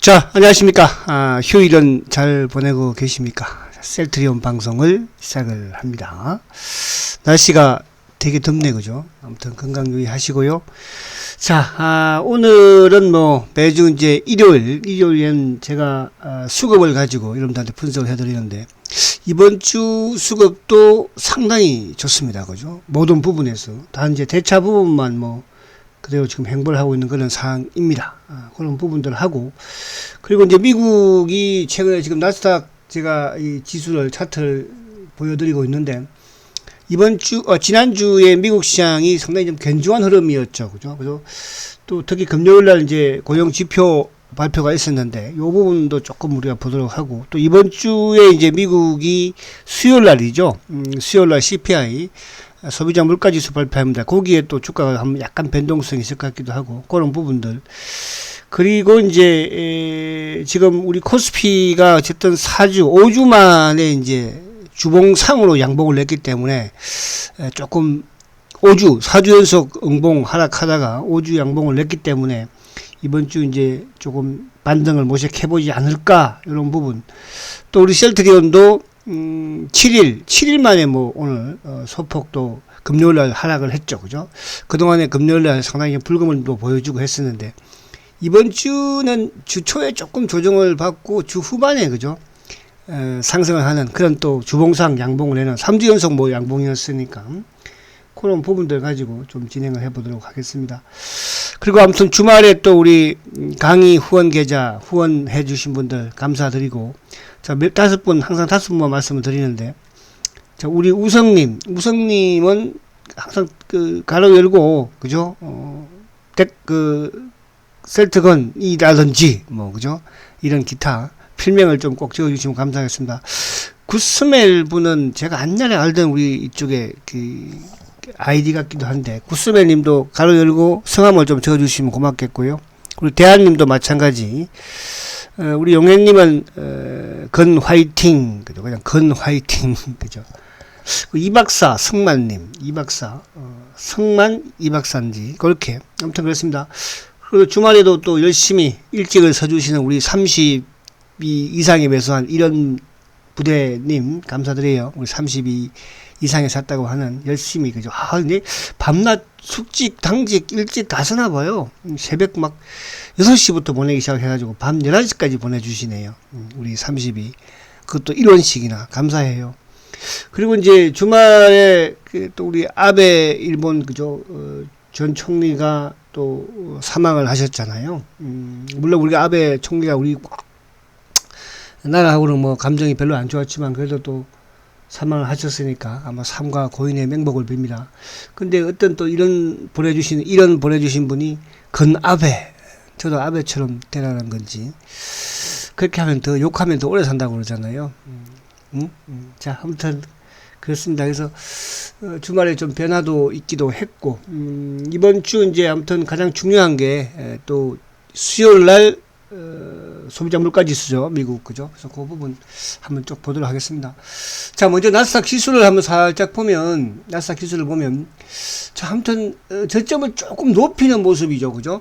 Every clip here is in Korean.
자, 안녕하십니까. 휴일은 잘 보내고 계십니까? 셀트리온 방송을 시작을 합니다. 날씨가 되게 덥네, 그죠? 아무튼 건강 유의하시고요. 자, 오늘은 뭐 매주 이제 일요일엔 제가 수급을 가지고 여러분들한테 분석을 해드리는데, 이번 주 수급도 상당히 좋습니다, 그죠? 모든 부분에서. 단 이제 대차 부분만 뭐 그대로 지금 행보를 하고 있는 그런 상황입니다. 그런 부분들을 하고, 그리고 이제 미국이 최근에 지금 나스닥 제가 이 지수를 차트를 보여드리고 있는데, 지난주에 미국 시장이 상당히 좀 견조한 흐름이었죠. 그죠? 그래서 또 특히 금요일날 이제 고용 지표 발표가 있었는데, 이 부분도 조금 우리가 보도록 하고, 또 이번 주에 이제 미국이 수요일날이죠. 수요일날 CPI, 소비자 물가지수 발표합니다. 거기에 또 주가가 한번 약간 변동성이 있을 것 같기도 하고, 그런 부분들. 그리고 이제 지금 우리 코스피가 어쨌든 5주 만에 이제 주봉상으로 양봉을 냈기 때문에 조금 4주 연속 응봉 하락하다가 5주 양봉을 냈기 때문에 이번 주 이제 조금 반등을 모색해보지 않을까, 이런 부분. 또 우리 셀트리온도 7일 만에 뭐 오늘 소폭도 금요일날 하락을 했죠, 그죠? 그동안에 금요일날 상당히 불금을 또 보여주고 했었는데, 이번 주는 주 초에 조금 조정을 받고 주 후반에, 그죠? 상승을 하는 그런 또 주봉상 양봉을 내는 3주 연속 뭐 양봉이었으니까 그런 부분들 가지고 좀 진행을 해보도록 하겠습니다. 그리고 아무튼 주말에 또 우리 강의 후원 계좌 후원해 주신 분들 감사드리고, 자, 항상 5분만 말씀을 드리는데, 자, 우리 우성님은 항상 가로 열고, 그죠? 셀트건이라든지, 뭐, 그죠? 이런 기타 필명을 좀 꼭 적어주시면 감사하겠습니다. 구스멜 분은 제가 옛날에 알던 우리 이쪽에 아이디 같기도 한데, 구스멜 님도 가로 열고 성함을 좀 적어주시면 고맙겠고요. 그리고 대한님도 마찬가지. 우리 용혜님은 건 화이팅, 그죠? 그냥 건 화이팅, 그죠? 이박사 성만님, 성만 이박사인지 그렇게 아무튼 그렇습니다. 그리고 주말에도 또 열심히 일찍을 서주시는 우리 32 이상에 매수한 이런 부대님 감사드려요. 우리 32 이상에 샀다고 하는 열심히, 그죠? 근데 밤낮 숙직 당직 일찍 다 서나 봐요. 새벽 막 6시부터 보내기 시작해가지고 밤 11시까지 보내주시네요. 우리 32. 그것도 1원씩이나 감사해요. 그리고 이제 주말에 또 우리 아베 일본, 그죠? 전 총리가 또 사망을 하셨잖아요. 물론 우리가 아베 총리가 우리 나라하고는 뭐 감정이 별로 안 좋았지만, 그래도 또 사망을 하셨으니까 아마 삼가 고인의 명복을 빕니다. 근데 어떤 또 이런 보내주신 분이 아베, 저도 아베처럼 되라는 건지, 그렇게 하면 욕하면 더 오래 산다고 그러잖아요. 자, 아무튼 그렇습니다. 그래서 주말에 좀 변화도 있기도 했고, 이번 주 이제 아무튼 가장 중요한 게 또 수요일날 소비자 물가지수죠, 미국, 그죠? 그래서 그 부분 한번 쭉 보도록 하겠습니다. 자, 먼저 나스닥 지수를 한번 살짝 보면, 자, 아무튼 저점을 조금 높이는 모습이죠, 그죠?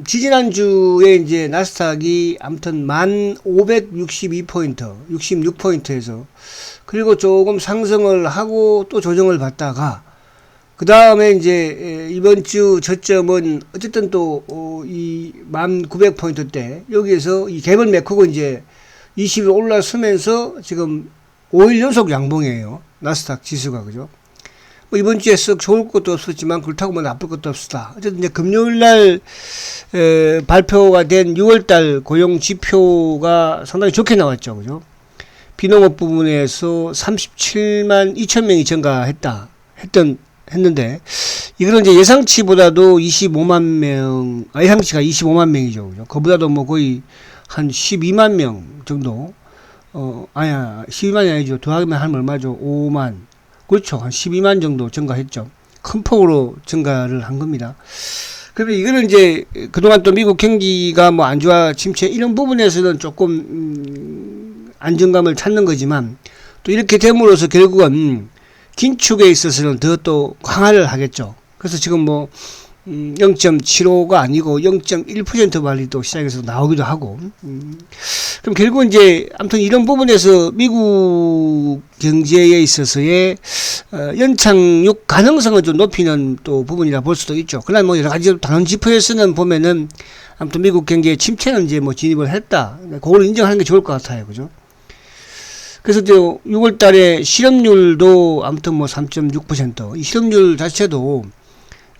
지지난주에 이제 나스닥이 아무튼 1562포인트, 66포인트에서 그리고 조금 상승을 하고 또 조정을 받다가, 그 다음에 이제 이번 주 저점은 어쨌든 또 이 1900포인트 대 여기에서 이 갭을 메꾸고 이제 20일 올라서면서 지금 5일 연속 양봉이에요, 나스닥 지수가, 그죠? 뭐 이번 주에 썩 좋을 것도 없었지만 그렇다고 뭐 나쁠 것도 없었다. 어쨌든 이제 금요일날 발표가 된 6월달 고용 지표가 상당히 좋게 나왔죠, 그죠? 비농업 부분에서 37만 2천 명이 했는데, 이거는 이제 예상치보다도 25만 명, 예상치가 25만 명이죠, 그죠? 그보다도 뭐 거의 한 12만 명 정도, 12만이 아니죠. 더하면 하면 얼마죠? 5만. 그렇죠. 한 12만 정도 증가했죠. 큰 폭으로 증가를 한 겁니다. 그런데 이거는 이제 그동안 또 미국 경기가 뭐 안 좋아, 침체, 이런 부분에서는 조금, 안정감을 찾는 거지만, 또 이렇게 됨으로써 결국은 긴축에 있어서는 더 또 강화를 하겠죠. 그래서 지금 뭐 0.75가 아니고 0.1% 반리도 시장에서 나오기도 하고, 그럼 결국 이제 아무튼 이런 부분에서 미국 경제에 있어서의 연착륙 가능성을 좀 높이는 또 부분이라 볼 수도 있죠. 그러나 뭐 여러 가지 다른 지표에서는 보면은 아무튼 미국 경제의 침체는 이제 뭐 진입을 했다. 그걸 인정하는 게 좋을 것 같아요, 그죠? 그래서 이제 6월 달에 실업률도 아무튼 뭐 3.6%, 이 실업률 자체도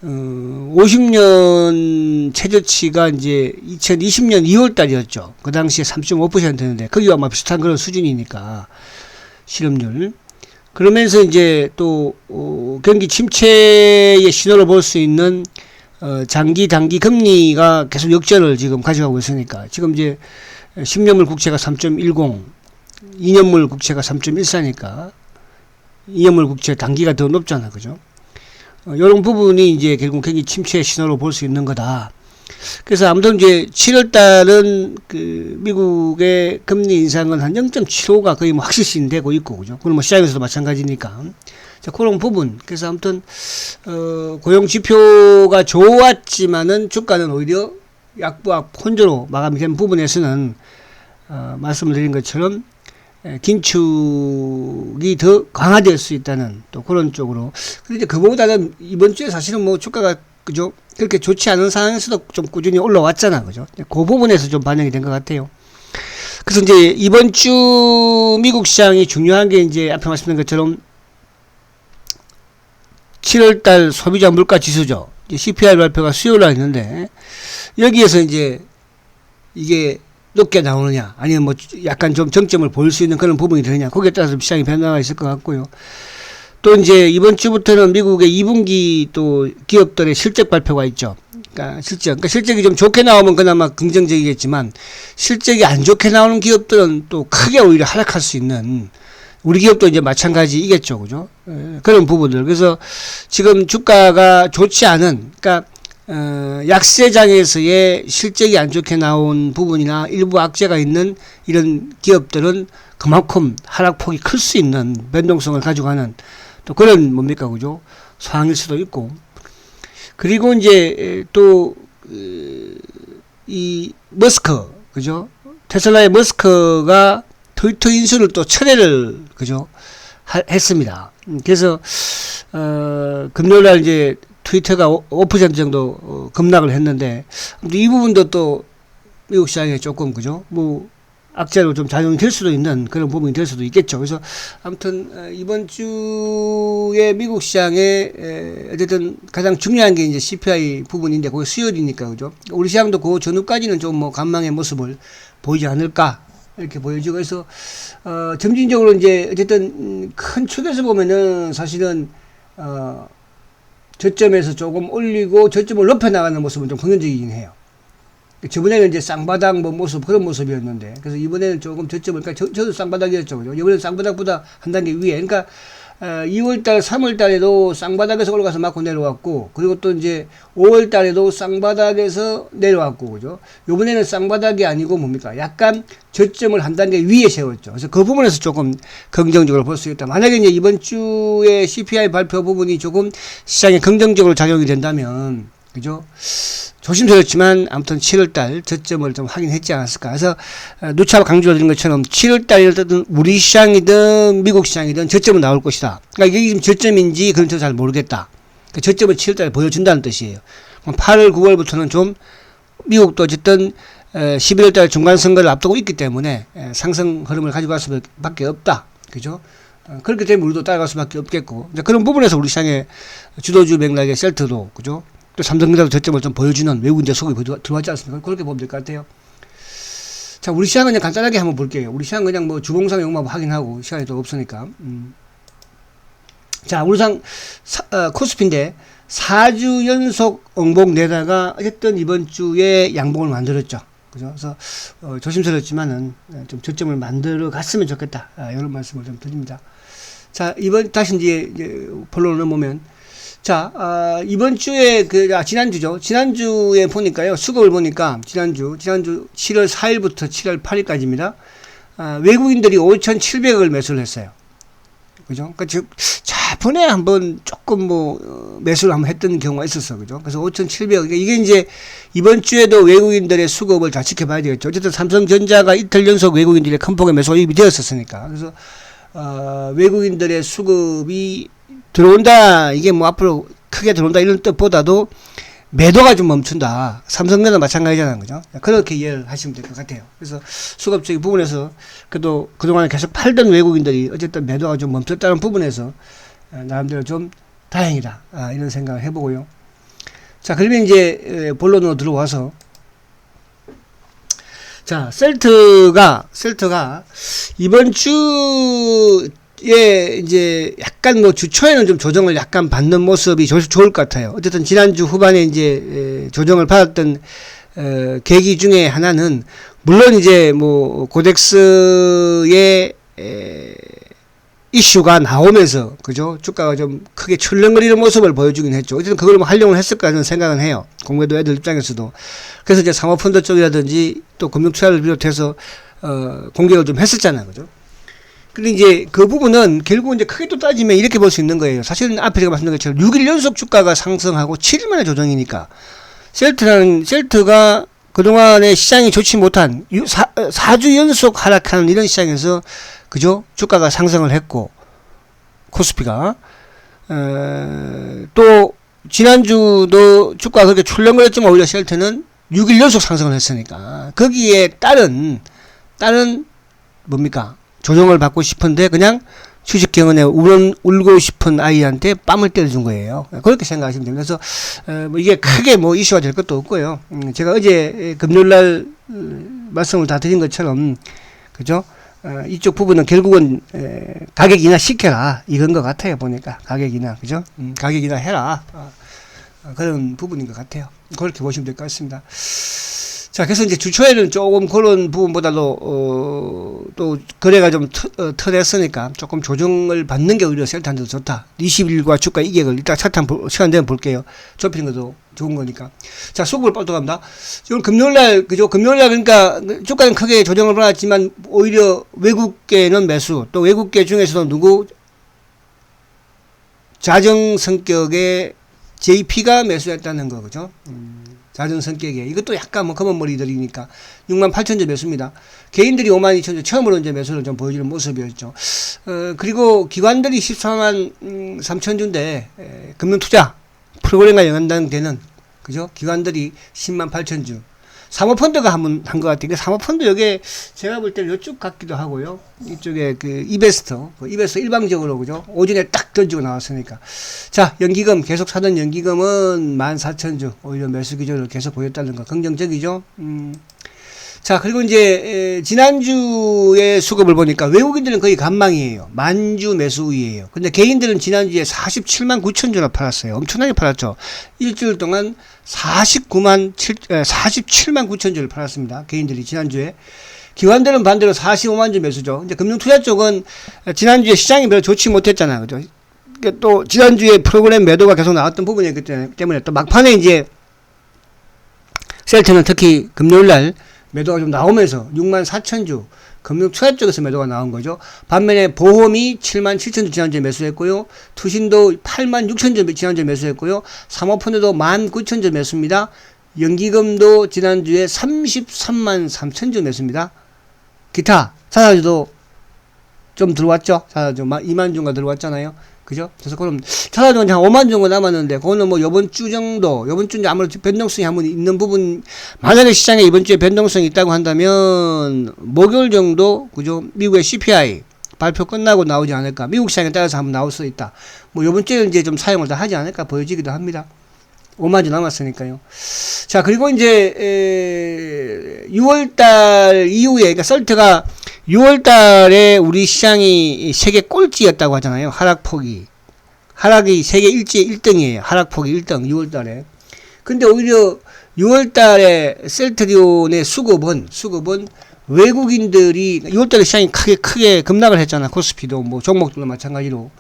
50년 최저치가 이제 2020년 2월 달이었죠. 그 당시에 3.5%였는데, 거기와 아마 비슷한 그런 수준이니까, 실업률. 그러면서 이제 또, 경기 침체의 신호를 볼 수 있는, 장기, 단기 금리가 계속 역전을 지금 가져가고 있으니까, 지금 이제 10년물 국채가 3.10, 2년물 국채가 3.14니까, 2년물 국채 단기가 더 높잖아. 그죠? 이런 부분이 이제 결국 경기 침체의 신호로 볼 수 있는 거다. 그래서 아무튼 이제 7월 달은 그 미국의 금리 인상은 한 0.75가 거의 뭐 확실시 되고 있고, 그죠? 그건 뭐 시장에서도 마찬가지니까. 자, 그런 부분. 그래서 아무튼, 고용 지표가 좋았지만은 주가는 오히려 약보합 혼조로 마감이 된 부분에서는, 말씀을 드린 것처럼, 긴축이 더 강화될 수 있다는 또 그런 쪽으로. 그런데 그보다는 이번 주에 사실은 뭐 주가가 그죠? 그렇게 좋지 않은 상황에서도 좀 꾸준히 올라왔잖아. 그죠? 그 부분에서 좀 반영이 된 것 같아요. 그래서 이제 이번 주 미국 시장이 중요한 게 이제 앞에 말씀드린 것처럼 7월달 소비자 물가 지수죠. CPI 발표가 수요일 날 있는데 여기에서 이제 이게 높게 나오느냐, 아니면 뭐 약간 좀 정점을 보일 수 있는 그런 부분이 되느냐, 거기에 따라서 시장의 변화가 있을 것 같고요. 또 이제 이번 주부터는 미국의 2분기 또 기업들의 실적 발표가 있죠. 그러니까 실적이 좀 좋게 나오면 그나마 긍정적이겠지만, 실적이 안 좋게 나오는 기업들은 또 크게 오히려 하락할 수 있는, 우리 기업도 이제 마찬가지이겠죠. 그죠? 그런 부분들. 그래서 지금 주가가 좋지 않은, 그러니까 약세장에서의 실적이 안 좋게 나온 부분이나 일부 악재가 있는 이런 기업들은 그만큼 하락폭이 클 수 있는 변동성을 가져가는 또 그런 뭡니까, 그죠? 상황일 수도 있고. 그리고 이제 또 이 머스크, 그죠? 테슬라의 머스크가 트위터 인수를 또 철회를, 그죠? 했습니다. 그래서 금요일날 이제 트위터가 5% 정도 급락을 했는데, 이 부분도 또 미국 시장에 조금, 그죠? 뭐 악재로 좀 작용이 될 수도 있는 그런 부분이 될 수도 있겠죠. 그래서 아무튼 이번 주에 미국 시장에 어쨌든 가장 중요한 게 이제 CPI 부분인데, 그게 수요일이니까, 그죠? 우리 시장도 그 전후까지는 좀 뭐 관망의 모습을 보이지 않을까 이렇게 보여지고, 그래서 점진적으로 이제 어쨌든 큰 축에서 보면은 사실은 저점에서 조금 올리고 저점을 높여 나가는 모습은 좀 긍정적이긴 해요. 저번에는 이제 쌍바닥 뭐 모습, 그런 모습이었는데, 그래서 이번에는 조금 저점을, 그러니까 저도 쌍바닥이었죠. 그죠? 이번에는 쌍바닥보다 한 단계 위에. 그러니까 2월달, 3월달에도 쌍바닥에서 올라가서 맞고 내려왔고, 그리고 또 이제 5월달에도 쌍바닥에서 내려왔고, 그죠? 이번에는 쌍바닥이 아니고 뭡니까? 약간 저점을 한 단계 위에 세웠죠. 그래서 그 부분에서 조금 긍정적으로 볼 수 있다. 만약에 이제 이번 주에 CPI 발표 부분이 조금 시장에 긍정적으로 작용이 된다면, 그죠? 조심스럽지만 아무튼 7월달 저점을 좀 확인했지 않았을까. 그래서 누차 강조드린 것처럼 7월달이든 우리 시장이든 미국 시장이든 저점은 나올 것이다. 그러니까 이게 지금 저점인지 그런 잘 모르겠다. 그러니까 저점을 7월달에 보여준다는 뜻이에요. 8월, 9월부터는 좀 미국도 어쨌든 11월달 중간선거를 앞두고 있기 때문에 상승 흐름을 가지고 갈 수밖에 없다. 그죠? 그렇기 때문에 우리도 따라갈 수밖에 없겠고, 그런 부분에서 우리 시장의 주도주 맥락의 셀트도, 그죠? 또 삼성전자도 저점을 좀 보여주는 외국인 소속이 들어왔지 않습니까? 그렇게 보면 될 것 같아요. 자, 우리 시장은 그냥 간단하게 한번 볼게요. 우리 시장은 그냥 뭐 주봉상 용만 확인하고 시간이 또 없으니까. 자, 우리 시장 코스피인데 4주 연속 응봉 내다가 어쨌든 이번 주에 양봉을 만들었죠. 그죠? 그래서 조심스럽지만은 좀 저점을 만들어 갔으면 좋겠다. 이런 말씀을 좀 드립니다. 자, 다시 이제 본론을 보면, 자, 이번 주에 지난주죠. 지난주에 보니까요, 수급을 보니까 지난주 7월 4일부터 7월 8일까지입니다. 외국인들이 5,700억을 매수를 했어요. 그죠? 그러니까 즉 차분에 한번 조금 매수를 한번 했던 경우가 있었어. 그죠? 그래서 5,700. 이게 이제 이번 주에도 외국인들의 수급을 잘 지켜봐야 되겠죠. 어쨌든 삼성전자가 이틀 연속 외국인들의 큰 폭의 매수가 유입이 되었었으니까. 그래서 외국인들의 수급이 들어온다. 이게 뭐 앞으로 크게 들어온다 이런 뜻보다도 매도가 좀 멈춘다. 삼성전자 마찬가지잖아요. 그죠? 그렇게 이해를 하시면 될 것 같아요. 그래서 수급적인 부분에서 그래도 그동안에 계속 팔던 외국인들이 어쨌든 매도가 좀 멈췄다는 부분에서 나름대로 좀 다행이다. 이런 생각을 해보고요. 자, 그러면 이제 본론으로 들어와서 자, 셀트가 이번 주에 이제 약간 주초에는 좀 조정을 약간 받는 모습이 좋을 것 같아요. 어쨌든 지난주 후반에 이제 조정을 받았던 계기 중에 하나는 물론 이제 고덱스의 이슈가 나오면서 그죠? 주가가 좀 크게 출렁거리는 모습을 보여주긴 했죠. 어쨌든 그걸 활용을 했을 거라는 생각은 해요. 공매도 애들 입장에서도. 그래서 이제 사모펀드 쪽이라든지 또 금융투자를 비롯해서 공격을 좀 했었잖아요. 그죠? 근데 이제 그 부분은 결국 이제 크게 또 따지면 이렇게 볼 수 있는 거예요. 사실은 앞에 제가 말씀드린 것처럼 6일 연속 주가가 상승하고 7일 만에 조정이니까 셀트가 그동안에 시장이 좋지 못한 4주 연속 하락하는 이런 시장에서 그죠? 주가가 상승을 했고 코스피가 또 지난주도 주가가 그렇게 출렁거렸지만 오히려 셀트는 6일 연속 상승을 했으니까 거기에 따른 뭡니까? 조정을 받고 싶은데 그냥 주식 경은에 울고 싶은 아이한테 뺨을 때려준 거예요. 그렇게 생각하시면 됩니다. 그래서 이게 크게 이슈가 될 것도 없고요. 제가 어제 금요일날 말씀을 다 드린 것처럼 그죠? 이쪽 부분은 결국은 가격 인하 시켜라 이건 것 같아요. 보니까 가격 인하 그죠? 가격 인하 해라 그런 부분인 것 같아요. 그렇게 보시면 될 것 같습니다. 자, 그래서 이제 주초에는 조금 그런 부분보다도 또 거래가 좀 털했으니까 조금 조정을 받는 게 오히려 셀트한테도 좋다. 20일과 주가 이격을 이따 시간 되면 볼게요. 좁히는 것도 좋은 거니까. 자, 수급을 뻗어갑니다. 지금 금요일날 그죠? 금요일날 그러니까 주가는 크게 조정을 받았지만 오히려 외국계는 매수. 또 외국계 중에서도 누구 자정 성격의 JP가 매수했다는 거 그죠? 자전 성격에 이것도 약간 검은 머리들이니까 68,000주 매수입니다. 개인들이 52,000주 처음으로 이제 매수를 좀 보여주는 모습이었죠. 그리고 기관들이 14만 3천주인데 금융투자 프로그램과 연관되는 그죠? 기관들이 10만 8천주. 사모펀드가 한 것 같아요. 사모펀드 여기에 제가 볼 때는 이쪽 같기도 하고요. 이쪽에 이베스터 일방적으로 그죠? 오전에 딱 던지고 나왔으니까. 자, 연기금 계속 사던 연기금은 14,000주 오히려 매수 기조를 계속 보였다는 거 긍정적이죠. 자, 그리고 이제 지난주에 수급을 보니까 외국인들은 거의 간망이에요. 만주 매수이에요. 근데 개인들은 지난주에 47만 9천주나 팔았어요. 엄청나게 팔았죠. 일주일 동안 47만 9천주를 팔았습니다. 개인들이 지난주에. 기관들은 반대로 45만 주 매수죠. 이제 금융투자 쪽은 지난주에 시장이 별로 좋지 못했잖아요. 그죠? 그러니까 또 지난주에 프로그램 매도가 계속 나왔던 부분이기 때문에 또 막판에 이제 셀트는 특히 금요일날 매도가 좀 나오면서 6만 4천주 금융투자 쪽에서 매도가 나온 거죠. 반면에 보험이 7만 7천주 지난주에 매수했고요. 투신도 8만 6천주 지난주에 매수했고요. 사모펀드도 1만 9천주 매수입니다. 연기금도 지난주에 33만 3천주 매수입니다. 기타 자사주도 좀 들어왔죠. 자사주 2만 주가 들어왔잖아요. 그죠? 그래서 그럼 차라리 한 5만 정도 남았는데 그거는 요번 주 정도 요번 주 이제 아무래도 변동성이 한번 있는 부분 만약에 시장에 이번 주에 변동성이 있다고 한다면 목요일 정도 그죠? 미국의 CPI 발표 끝나고 나오지 않을까. 미국 시장에 따라서 한번 나올 수 있다. 요번 주에 이제 좀 사용을 다 하지 않을까 보여지기도 합니다. 5만 주 남았으니까요. 자, 그리고 이제 6월달 이후에 그러니까 썰트가 6월달에 우리 시장이 세계 꼴찌였다고 하잖아요. 하락이 세계 일제 1등이에요. 하락폭이 1등 6월달에. 근데 오히려 6월달에 셀트리온의 수급은 외국인들이 6월달에 시장이 크게 급락을 했잖아. 코스피도 종목들도 마찬가지로.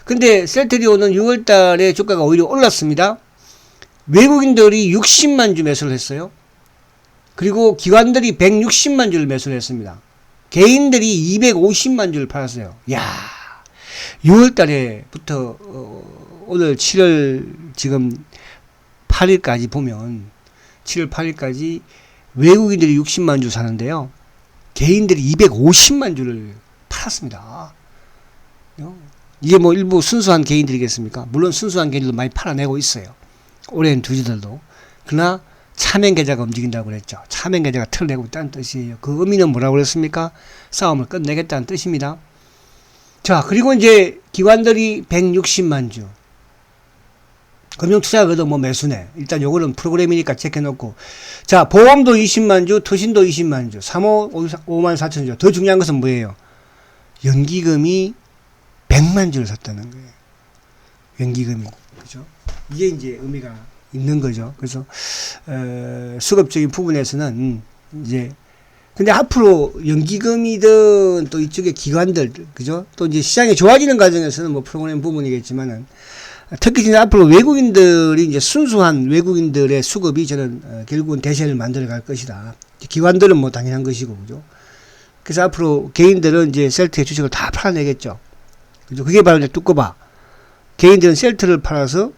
근데 셀트리온은 6월달에 주가가 오히려 올랐습니다. 외국인들이 60만 주 매수를 했어요. 그리고 기관들이 160만 주를 매수를 했습니다. 개인들이 250만 주를 팔았어요. 야, 6월 달에부터 오늘 7월 지금 8일까지 보면 7월 8일까지 외국인들이 60만 주 사는데요. 개인들이 250만 주를 팔았습니다. 이게 뭐 일부 순수한 개인들이겠습니까? 물론 순수한 개인들도 많이 팔아내고 있어요. 오랜 주주들도. 그러나 차명 계좌가 움직인다고 그랬죠. 차명 계좌가 틀을 내고 있다는 뜻이에요. 그 의미는 뭐라고 그랬습니까? 싸움을 끝내겠다는 뜻입니다. 자, 그리고 이제 기관들이 160만 주. 금융투자가 그래도 뭐 매수네. 일단 요거는 프로그램이니까 체크해놓고. 자, 보험도 20만 주, 투신도 20만 주, 3호 5만 4천 주. 더 중요한 것은 뭐예요? 연기금이 100만 주를 샀다는 거예요. 연기금이. 그죠? 이게 이제 의미가 있는 거죠. 그래서, 수급적인 부분에서는 이제, 근데 앞으로 연기금이든 또 이쪽에 기관들, 그죠? 또 이제 시장이 좋아지는 과정에서는 뭐 프로그램 부분이겠지만은, 특히 이제 앞으로 외국인들이 이제 순수한 외국인들의 수급이 저는 결국은 대세를 만들어 갈 것이다. 기관들은 뭐 당연한 것이고, 그죠? 그래서 앞으로 개인들은 이제 셀트의 주식을 다 팔아내겠죠. 그죠? 그게 바로 이제 뚜꺼봐. 개인들은 셀트를 팔아서,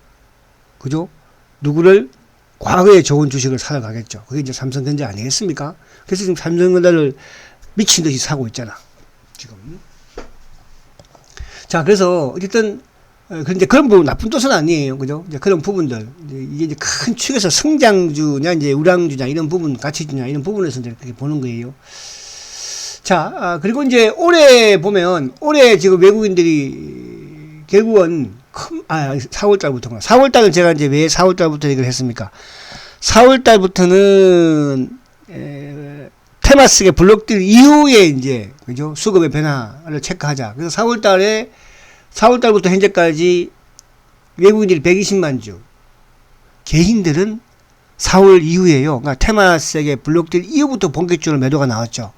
그죠? 누구를 과거에 좋은 주식을 사러 가겠죠. 그게 이제 삼성전자 아니겠습니까? 그래서 지금 삼성전자를 미친 듯이 사고 있잖아. 지금. 자, 그래서 어쨌든 그런데 그런 부분 나쁜 뜻은 아니에요. 그죠? 이제 그런 부분들. 이게 이제 큰 축에서 성장주냐, 이제 우량주냐, 이런 부분, 가치주냐, 이런 부분에서 이제 그렇게 보는 거예요. 자, 그리고 이제 올해 보면, 올해 지금 외국인들이 결국은 4월달부터구나. 4월달은 제가 이제 왜 4월달부터 얘기를 했습니까? 4월달부터는, 테마스의 블록들 이후에 이제, 그죠? 수급의 변화를 체크하자. 그래서 4월달부터 현재까지 외국인들이 120만 주. 개인들은 4월 이후에요. 그러니까 테마스의 블록들 이후부터 본격적으로 매도가 나왔죠.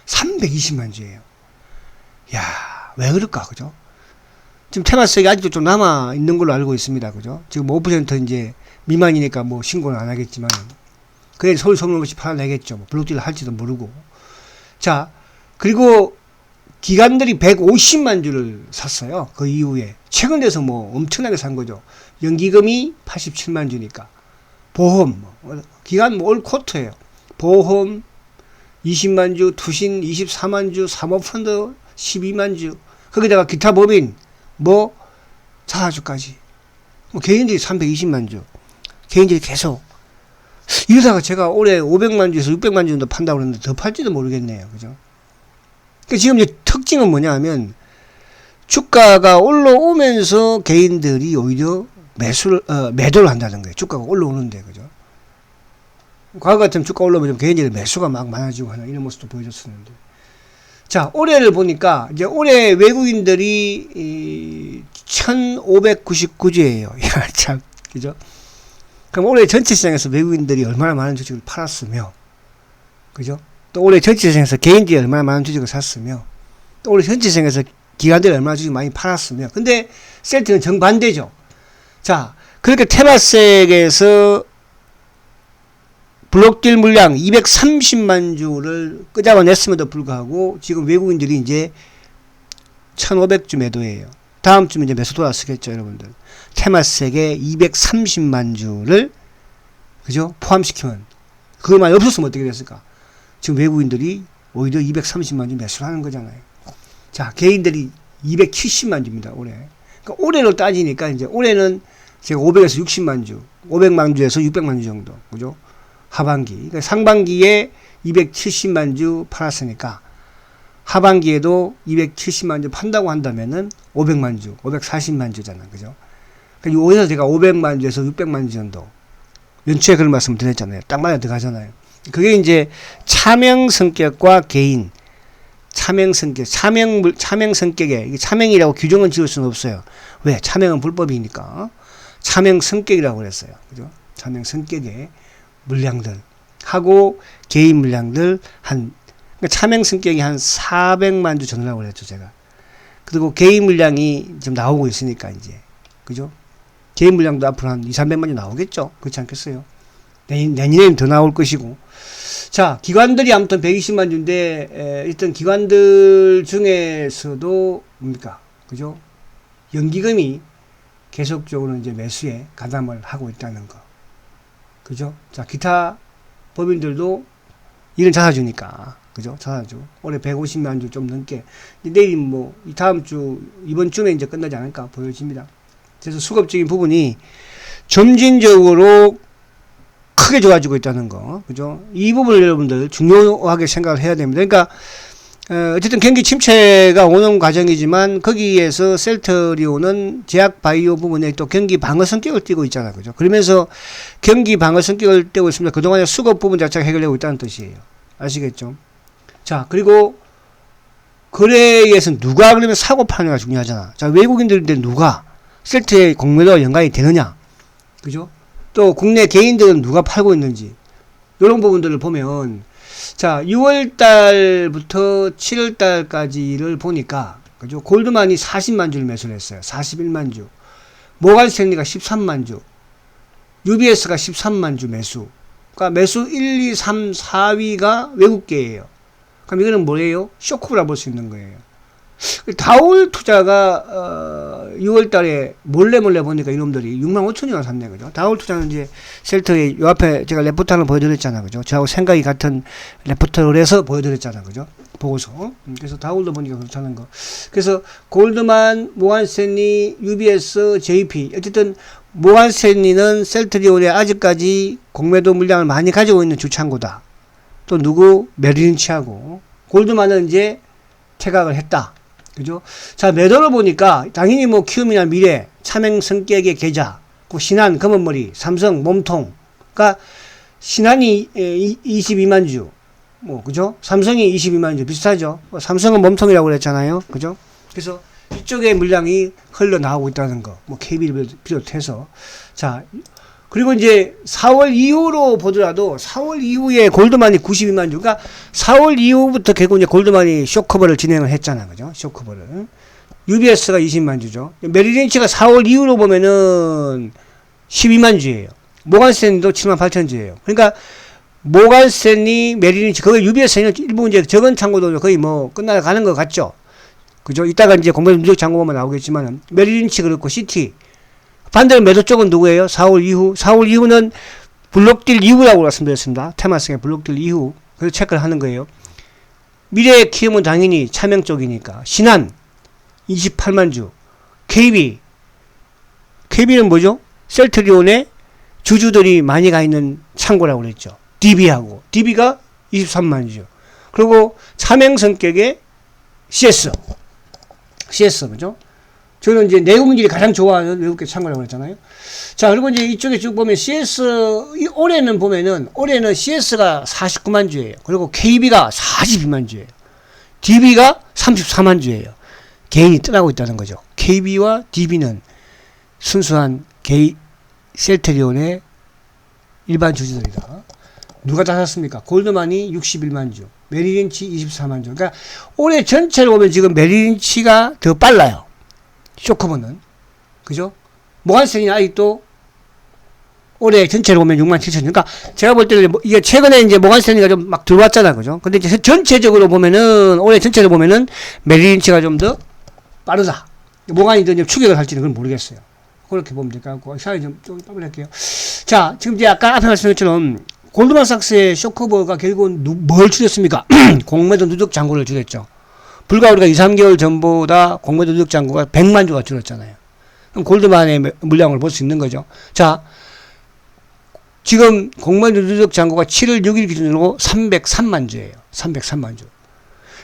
320만 주예요. 야, 왜 그럴까, 그죠? 지금 테마스가 아직도 좀 남아 있는 걸로 알고 있습니다, 그죠? 지금 5% 이제 미만이니까 뭐 신고는 안 하겠지만, 그게 서울 소문없이 팔아내겠죠. 뭐 블록딜을 할지도 모르고. 자, 그리고 기관들이 150만 주를 샀어요. 그 이후에. 최근 돼서 뭐 엄청나게 산 거죠. 연기금이 87만 주니까. 보험, 기관 뭐 올 쿼터예요. 보험 20만 주, 투신 24만 주, 사모펀드 12만 주, 거기다가 기타 법인, 뭐, 자사주까지. 뭐 개인들이 320만 주. 개인들이 계속. 이러다가 제가 올해 500만 주에서 600만 주 정도 판다고 그랬는데 더 팔지도 모르겠네요. 그죠? 그러니까 지금 이제 특징은 뭐냐 하면, 주가가 올라오면서 개인들이 오히려 매도를 한다는 거예요. 주가가 올라오는데, 그죠? 과거 같으면 주가 올라오면 개인들이 매수가 막 많아지고 하는 이런 모습도 보여줬었는데. 자, 올해를 보니까, 이제 올해 외국인들이 1599주예요. 야, 참, 그죠? 그럼 올해 전체 시장에서 외국인들이 얼마나 많은 주식을 팔았으며, 그죠? 또 올해 전체 시장에서 개인들이 얼마나 많은 주식을 샀으며, 또 올해 전체 시장에서 기관들이 얼마나 주식 많이 팔았으며, 근데 셀트는 정반대죠. 자, 그렇게 테마섹에서 블록딜 물량 230만 주를 끄잡아냈음에도 불구하고 지금 외국인들이 이제 1500주 매도예요. 다음 주면 이제 매수 돌아서겠죠, 여러분들. 테마섹에 230만 주를, 그죠? 포함시키면. 그것만 없었으면 어떻게 됐을까? 지금 외국인들이 오히려 230만 주 매수를 하는 거잖아요. 자, 개인들이 270만 주입니다, 올해. 그러니까 올해로 따지니까 이제 올해는 제가 500에서 60만 주, 500만 주에서 600만 주 정도, 그죠? 하반기. 그러니까 상반기에 270만 주 팔았으니까 하반기에도 270만 주 판다고 한다면은 500만 주, 540만 주잖아. 그죠? 그러니까 여기서 제가 500만 주에서 600만 주 정도. 연초에 그런 말씀 드렸잖아요. 딱 맞아 들어가잖아요. 그게 이제 차명 성격과 개인. 차명 성격, 차명 성격에, 차명이라고 규정은 지을 수는 없어요. 왜? 차명은 불법이니까. 차명 성격이라고 그랬어요. 그죠? 차명 성격에 물량들 하고 개인 물량들 그러니까 차명 성격이 한 400만 주 정도라고 그랬죠, 제가. 그리고 개인 물량이 좀 나오고 있으니까 이제, 그죠? 개인 물량도 앞으로 한 200~300만 주 나오겠죠? 그렇지 않겠어요? 내년에는 더 나올 것이고. 자, 기관들이 아무튼 120만 주인데, 일단 기관들 중에서도 뭡니까? 그죠? 연기금이 계속적으로 이제 매수에 가담을 하고 있다는 거. 그죠? 자, 기타 법인들도 이런 자사주니까. 그죠? 자사주. 올해 150만 주 좀 넘게. 내일 뭐, 다음 주, 이번 주에 이제 끝나지 않을까 보여집니다. 그래서 수급적인 부분이 점진적으로 크게 좋아지고 있다는 거. 그죠? 이 부분을 여러분들 중요하게 생각을 해야 됩니다. 그러니까, 어쨌든 경기 침체가 오는 과정이지만 거기에서 셀트리온은 제약 바이오 부분에 또 경기 방어 성격을 띠고 있잖아요. 그죠? 그러면서 경기 방어 성격을 띠고 있습니다. 그동안의 수급 부분 자체가 해결되고 있다는 뜻이에요. 아시겠죠? 자, 그리고 거래에서 누가 그러면 사고 파느냐가 중요하잖아. 자, 외국인들인데 누가 셀트의 공매도와 연관이 되느냐? 그죠? 또 국내 개인들은 누가 팔고 있는지 이런 부분들을 보면 자, 6월 달부터 7월 달까지를 보니까 그죠? 골드만이 40만 주를 매수를 했어요. 41만 주. 모간 스탠리가 13만 주. UBS가 13만 주 매수. 그러니까 매수 1, 2, 3, 4위가 외국계예요. 그럼 이거는 뭐예요? 쇼크라 볼 수 있는 거예요. 다올 투자가 6월 달에 몰래 보니까 이놈들이 6만 5천이나 샀네. 그죠? 다올 투자는 이제 셀트의 요 앞에 제가 레포트 하나 보여드렸잖아. 그죠? 저하고 생각이 같은 레포트를 해서 보여드렸잖아. 그죠? 보고서. 그래서 다올도 보니까 그렇다는 거. 그래서 골드만, 모간스탠리, UBS, JP. 어쨌든 모간스탠리는 셀트리온에 아직까지 공매도 물량을 많이 가지고 있는 주창고다. 또 누구? 메릴린치하고. 골드만은 이제 퇴각을 했다. 그죠? 자, 매도를 보니까, 당연히 뭐, 키움이나 미래, 차명 성격의 계좌, 그 신한, 검은머리, 삼성, 몸통. 그니까, 신한이 22만 주, 뭐, 그죠? 삼성이 22만 주, 비슷하죠? 삼성은 몸통이라고 그랬잖아요. 그죠? 그래서, 이쪽에 물량이 흘러나오고 있다는 거, 뭐, KB를 비롯해서. 자, 그리고 이제 4월 이후로 보더라도 4월 이후에 골드만이 92만 주. 그러니까 4월 이후부터 결국 이제 골드만이 쇼커버를 진행을 했잖아. 그죠? 쇼커버를. UBS가 20만 주죠. 메릴린치가 4월 이후로 보면은 12만 주예요. 모간스탠리도 7만 8천 주예요. 그러니까 모간스탠리, 메릴린치, 거기 UBS는 일부 이제 적은 창고도 거의 뭐 끝나가는 것 같죠. 그죠? 이따가 이제 공매도 누적 창고 보면 나오겠지만은 메릴린치 그렇고 시티. 반대로 매도 쪽은 누구예요? 4월 이후. 4월 이후는 블록딜 이후라고 말씀드렸습니다. 테마성의 블록딜 이후. 그래서 체크를 하는 거예요. 미래의 키움은 당연히 차명 쪽이니까. 신한 28만 주. KB. KB는 뭐죠? 셀트리온에 주주들이 많이 가 있는 창고라고 그랬죠. DB하고. DB가 23만 주. 그리고 차명 성격의 CS. CS, 그죠? 저는 이제 내국인들이 가장 좋아하는 외국계 창고라고 그랬잖아요. 자, 그리고 이제 이쪽에 쭉 보면 CS, 올해는 보면은, 올해는 CS가 49만 주예요. 그리고 KB가 42만 주예요. DB가 34만 주예요. 개인이 떠나고 있다는 거죠. KB와 DB는 순수한 셀트리온의 일반 주주들이다. 누가 다 샀습니까? 골드만이 61만 주, 메릴린치 24만 주. 그러니까 올해 전체를 보면 지금 메릴린치가 더 빨라요. 쇼커버는. 그죠? 모간스탠리는 아직도 올해 전체로 보면 6만 7천. 그러니까 제가 볼 때는 이게 최근에 이제 모간스탠리가 좀 막 들어왔잖아. 그죠? 근데 이제 전체적으로 보면은, 올해 전체로 보면은 메릴린치가 좀 더 빠르다. 모간이 더 추격을 할지는 그건 모르겠어요. 그렇게 보면 될 것 같고. 샤이 좀 더블 할게요. 자, 지금 이제 아까 앞에 말씀드린 것처럼 골드만삭스의 쇼커버가 결국은 뭘 줄였습니까? 공매도 누적 잔고를 줄였죠. 불과 우리가 2, 3개월 전보다 공매도 누적 잔고가 100만 주가 줄었잖아요. 그럼 골드만의 물량을 볼 수 있는 거죠. 자, 지금 공매도 누적 잔고가 7월 6일 기준으로 303만 주예요. 303만 주.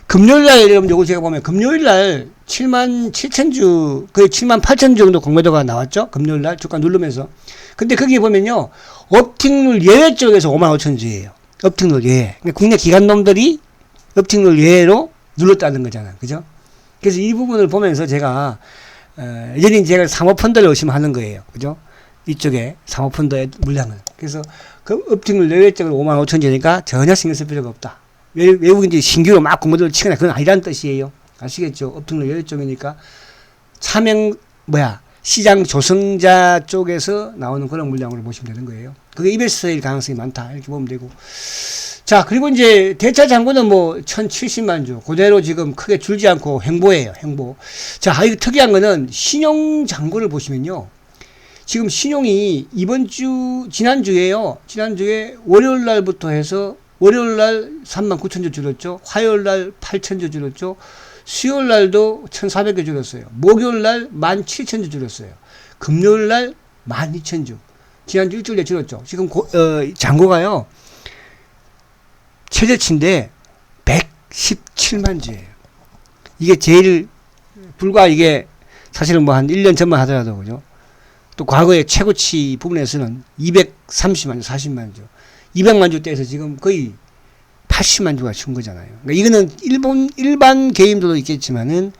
금요일날, 여러분, 요거 제가 보면 금요일날 7만 7천 주, 거의 7만 8천 주 정도 공매도가 나왔죠. 금요일날 주가 누르면서. 근데 거기 보면요, 업틱룰 예외 쪽에서 5만 5천 주예요. 업틱룰 예외. 국내 기관놈들이 업틱룰 예외로 눌렀다는 거잖아. 그죠? 그래서 이 부분을 보면서 제가, 여전히 제가 사모펀드를 의심하는 거예요. 그죠? 이쪽에 사모펀드의 물량을. 그래서 그 업팅을 내외적으로 5만 5천 주니까 전혀 신경 쓸 필요가 없다. 외국인들이 신규로 막 공모들을 치거나 그건 아니라는 뜻이에요. 아시겠죠? 업팅을 내외 쪽이니까 시장 조성자 쪽에서 나오는 그런 물량으로 보시면 되는 거예요. 그게 이베스일 가능성이 많다. 이렇게 보면 되고. 자, 그리고 이제 대차 잔고는 뭐 1070만 주. 그대로 지금 크게 줄지 않고 횡보예요, 횡보. 자, 이거 특이한 거는 신용 잔고를 보시면요. 지금 신용이 지난주에요. 지난주에 월요일 날부터 해서 월요일 날 39,000주 줄었죠. 화요일 날 8,000주 줄었죠. 수요일 날도 1,400개 줄었어요. 목요일 날 17,000주 줄었어요. 금요일 날 12,000주. 지난주 일주일에 줄었죠. 지금 잔고가요. 최저치인데 117만 주예요. 이게 제일 불과 이게 사실은 뭐 한 1년 전만 하더라도 그죠. 또 과거의 최고치 부분에서는 230만 주, 40만 주, 200만 주대에서 지금 거의 80만 주가 준 거잖아요. 그러니까 이거는 일반 개인들도 있겠지만은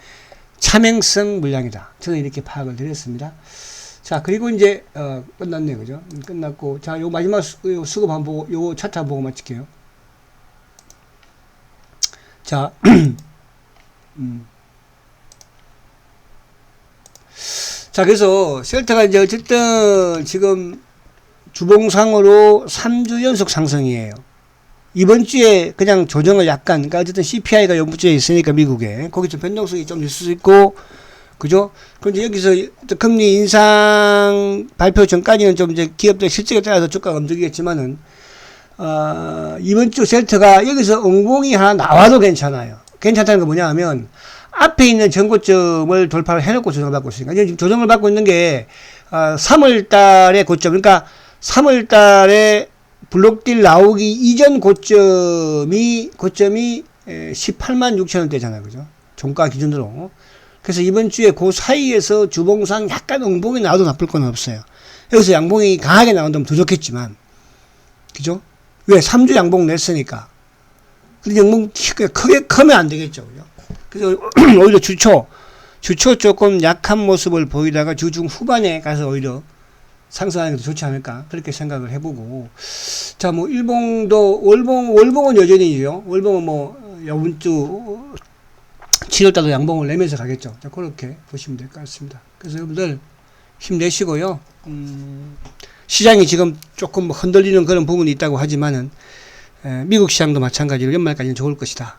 차명성 물량이다. 저는 이렇게 파악을 드렸습니다. 자, 그리고 이제 끝났네요, 그죠? 끝났고, 자, 요 마지막 수급 한번 보고, 요 차트 한번 보고 마칠게요. 자, 자, 그래서 셀트가 이제 어쨌든 지금 주봉상으로 3주 연속 상승이에요. 이번 주에 그냥 조정을 약간, 그러니까 어쨌든 CPI가 이번 주에 있으니까 미국에 거기 좀 변동성이 좀 있을 수 있고, 그죠? 그런데 여기서 금리 인상 발표 전까지는 좀 이제 기업들 실적에 따라서 주가가 움직이겠지만은, 이번 주 셀트가 여기서 엉봉이 하나 나와도 괜찮아요. 괜찮다는 건 뭐냐 하면, 앞에 있는 전고점을 돌파를 해놓고 조정을 받고 있으니까, 지금 조정을 받고 있는 게, 3월 달의 고점, 그러니까 3월 달에 블록딜 나오기 이전 고점이 18만 6천 원대잖아요. 그죠? 종가 기준으로. 그래서 이번 주에 그 사이에서 주봉상 약간 엉봉이 나와도 나쁠 건 없어요. 여기서 양봉이 강하게 나온다면 더 좋겠지만, 그죠? 왜? 3주 양봉 냈으니까. 근데 양봉 크게 크면 안 되겠죠. 그죠? 그래서 오히려 주초 조금 약한 모습을 보이다가 주중 후반에 가서 오히려 상승하는 게 더 좋지 않을까. 그렇게 생각을 해보고. 자, 뭐, 월봉은 여전히죠. 월봉은 뭐, 이번 주 7월달도 양봉을 내면서 가겠죠. 자, 그렇게 보시면 될 것 같습니다. 그래서 여러분들 힘내시고요. 시장이 지금 조금 흔들리는 그런 부분이 있다고 하지만은, 미국 시장도 마찬가지로 연말까지는 좋을 것이다.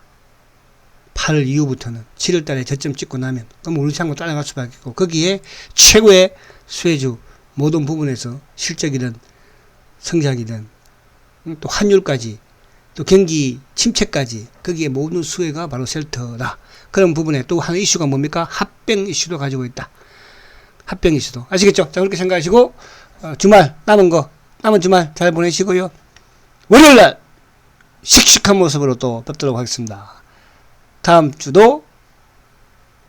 8월 이후부터는 7월 달에 저점 찍고 나면, 그럼 우리 시장도 따라갈 수밖에 없고, 거기에 최고의 수혜주, 모든 부분에서 실적이든 성장이든 또 환율까지 또 경기 침체까지 거기에 모든 수혜가 바로 셀터다. 그런 부분에 또 하나 이슈가 뭡니까? 합병 이슈도 가지고 있다. 합병 이슈도. 아시겠죠? 자, 그렇게 생각하시고 주말 남은 주말 잘 보내시고요. 월요일날 씩씩한 모습으로 또 뵙도록 하겠습니다. 다음 주도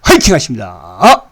화이팅 하십니다.